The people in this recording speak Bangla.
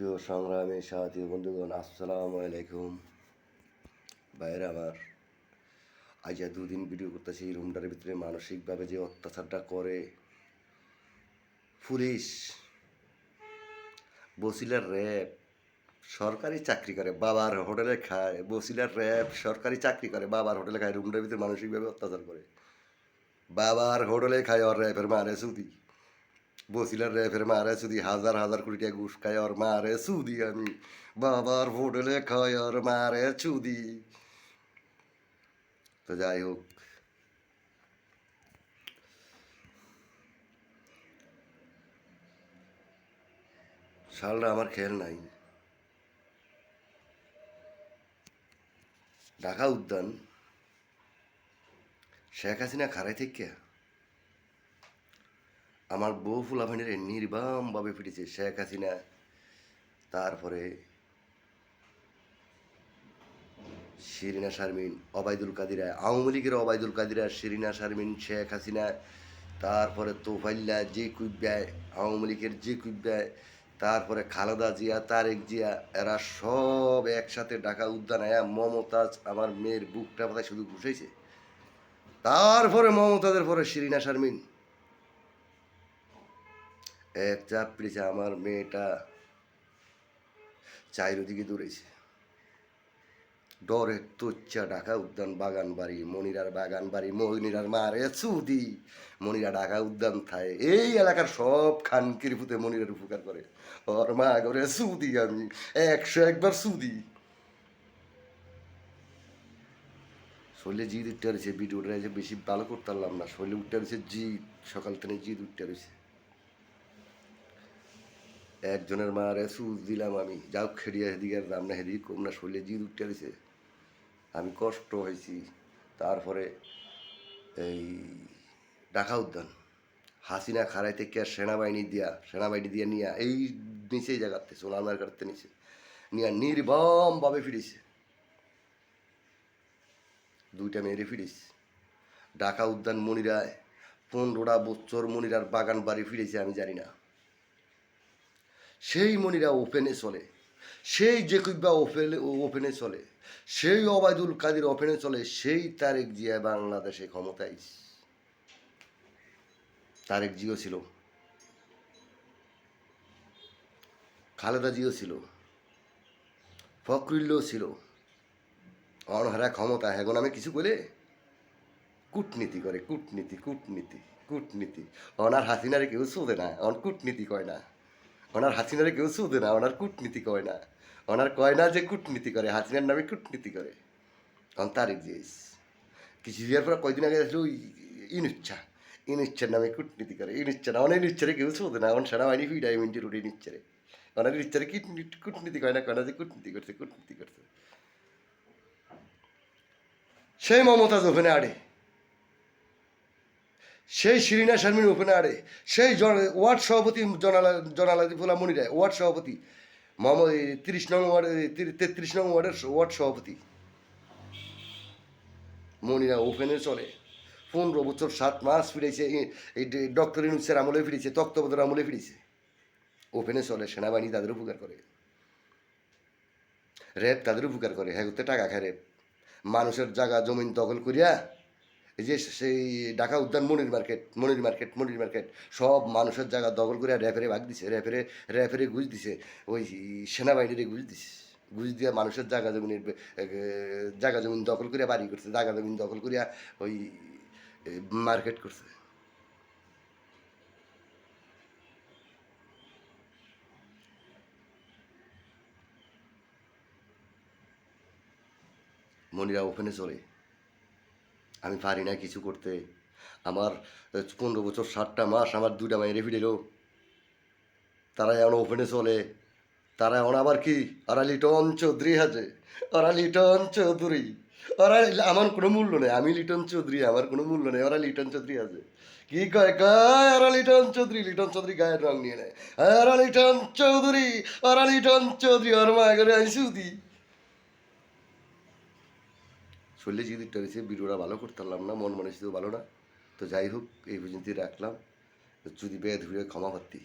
প্রিয় সংগ্রামী সাথী বন্ধুগণ, আসসালামু আলাইকুম। বাইরে আমার আজ দুদিন ভিডিও করতেছি। এই রুমটার ভিতরে মানসিকভাবে যে অত্যাচারটা করে পুলিশ, বসিলার র্যাব, সরকারি চাকরি করে, বাবার হোটেলে খায়। বসিলার র্যাব সরকারি চাকরি করে, বাবার হোটেলে খায়, রুমটার ভিতরে মানসিকভাবে অত্যাচার করে। বাবার হোটেলে খায়, ওর র্যাবের মারে সুদি। বসিলার র্যাবের মারে সুদি, হাজার হাজার কোটি টাকা ঘুষ খায়, ওর মারে সুদি। আমি বাবার হোটেলে খায়, ওর মারে চুদি। তো যাই হোক, শালটা আমার খেয়াল নাই। ঢাকা উদ্যান শেখ হাসিনা খারাই থেকে আমার বউ ফুলাফানিরে নির্বামভাবে ফিরেছে শেখ হাসিনা। তারপরে শিরিনা শারমিন, অবায়দুল কাদিরা, আওয়ামী লীগের অবায়দুল কাদিরা, শিরিনা শারমিন, শেখ হাসিনা, তারপরে তোফাইল্লা যে কুব্যায়, আওয়ামী লীগের যে কুব্যায়, তারপরে খালেদা জিয়া, তারেক জিয়া, এরা সব একসাথে ঢাকা উদ্যান আয়া মমতাজ আমার মেয়ের বুকটা পাতায় শুধু ঘুষেছে। তারপরে মমতাজের পরে শিরিনা শারমিন এক চাপ পেয়েছে, আমার মেয়েটা চাইরদিকে দৌড়েছে ডরে তুচ্ছা। ঢাকা উদ্যান বাগান বাড়ি, মনিরার বাগান বাড়ি, মনিরার মারে চুদি। মনিরা ঢাকা উদ্যান থায়, এই এলাকার সব খানকির ফুতে মনিরার উপকার করে, ওর মা করে চুদি। আমি 101বার চুদি। শরীরে জিদ উঠতে রয়েছে, ভিডিওটা যে বেশি ভালো করতে পারলাম না। শরীরে উঠতে রয়েছে জিদ, সকাল থেকে জিদ উঠতে রয়েছে। একজনের মারে সুচ দিলাম আমি, যাও খেড়িয়া হেদিকে দাম না, হেদিকে কম না, শরীরে জিদ উঠতে রয়েছে, আমি কষ্ট হয়েছি। তারপরে এই ঢাকা উদ্যান হাসিনা খাড়াই থেকে সেনাবাহিনী দিয়ে নিয়ে এই নিচে জায়গাতে সোনার কাটতে নিচে নিয়ে নির্বামভাবে ফিরেছে। 2টা মেয়েরে ফিরেছে। ঢাকা উদ্যান মনিরায় 15টা বছর মনিরার বাগান বাড়ি ফিরেছে, আমি জানি না। সেই মনিরা ওপেনে চলে, সেই জেকুব্বা ওপেনে চলে, সেই ওবায়দুল কাদের ওপেনে চলে, সেই তারেক জিয়া বাংলাদেশে ক্ষমতায়। তারেক জিও ছিল, খালেদা জিও ছিল, ফখরুল্লাও ছিল। অনহারা ক্ষমতা, এখন আমি কিছু বলে কূটনীতি করে, কূটনীতি কূটনীতি কূটনীতি। ওনার হাসিনারে কেউ শোধে না, অন কূটনীতি কয় না। ওনার হাসিনারে কেউ শোধে না, ওনার কূটনীতি কয় না। ওনার কয় না যে কূটনীতি করে, হাসিনার নামে কূটনীতি করে। অন তারিখ দিয়েছ কিছু দিয়ার পর কয়দিন আগে আসলে ওই ইনুচ্ছার নামে কূটনীতি করে। ইনুচ্ছা না, অনেক ইনুচ্ছারে কেউ শোধে না, অন সেনাবাহিনী ফিডাই মিনিটের উঠে নিচ্ছারে। ওনার ইচ্ছারে কূটনীতি কয় না, কয় না যে কূটনীতি করছে, কূটনীতি করছে। সেই মমতাজ ওখানে আড়ে, সেই শিরিনা শারমিন ওখানে আড়ে, সেই ওয়ার্ড সভাপতি জনালাদি ফুলা মনিরায় ওয়ার্ড সভাপতি, মোহাম্মদ 30 নং ওয়ার্ডের 33 নং ওয়ার্ডের ওয়ার্ড সভাপতি মনিরা ওখানে চলে। 15 বছর 7 মাস ফিরেছে, এই ডক্টর ইউনুসের আমলে ফিরেছে, তত্ত্বাবধানের আমলে ফিরেছে। ওপেনে চলে, সেনাবাহিনী তাদের উপকার করে, র্যাব তাদের উপকার করে। হ্যাঁ, টাকা খায় র্যাব। মানুষের জায়গা জমিন দখল করিয়া এই যে সেই ঢাকা উদ্যান মনির মার্কেট সব মানুষের জায়গা দখল করিয়া র্যাফেরে ভাগ দিছে, র্যাফেরে ঘুষ দিছে, ওই সেনাবাহিনীরে ঘুষ দিছে। ঘুষ দিয়ে মানুষের জায়গা জমিন দখল করিয়া বাড়ি করছে, জায়গা জমিন দখল করিয়া ওই মার্কেট করছে। মনিরা ওখানে চলে, আমি পারি না কিছু করতে। আমার 15 বছর 7টা মাস আমার 2টা মায়ের ফিরে এলো, তারা এখন ওপেনে চলে। তারা এখন আবার কি, ওরা লিটন চৌধুরী আছে, ওরা লিটন চৌধুরী, ওরা আমার কোনো মূল্য নেই। আমি লিটন চৌধুরী, আমার কোনো মূল্য নেই, ওরা লিটন চৌধুরী আছে। কি কয় কয় ওরা লিটন চৌধুরী গায়ের রং নিয়ে নেয়। ওরা লিটন চৌধুরী, ওরা লিটন চৌধুরী, ওর মা করে আমি সুদি। শরীরে যদি রয়েছে, ভিডিওটা ভালো করতে পারলাম না, মন মনে ভালো না। তো যাই হোক, এই পর্যন্তই রাখলাম। যদি বেদ হয়ে ক্ষমা প্রার্থী।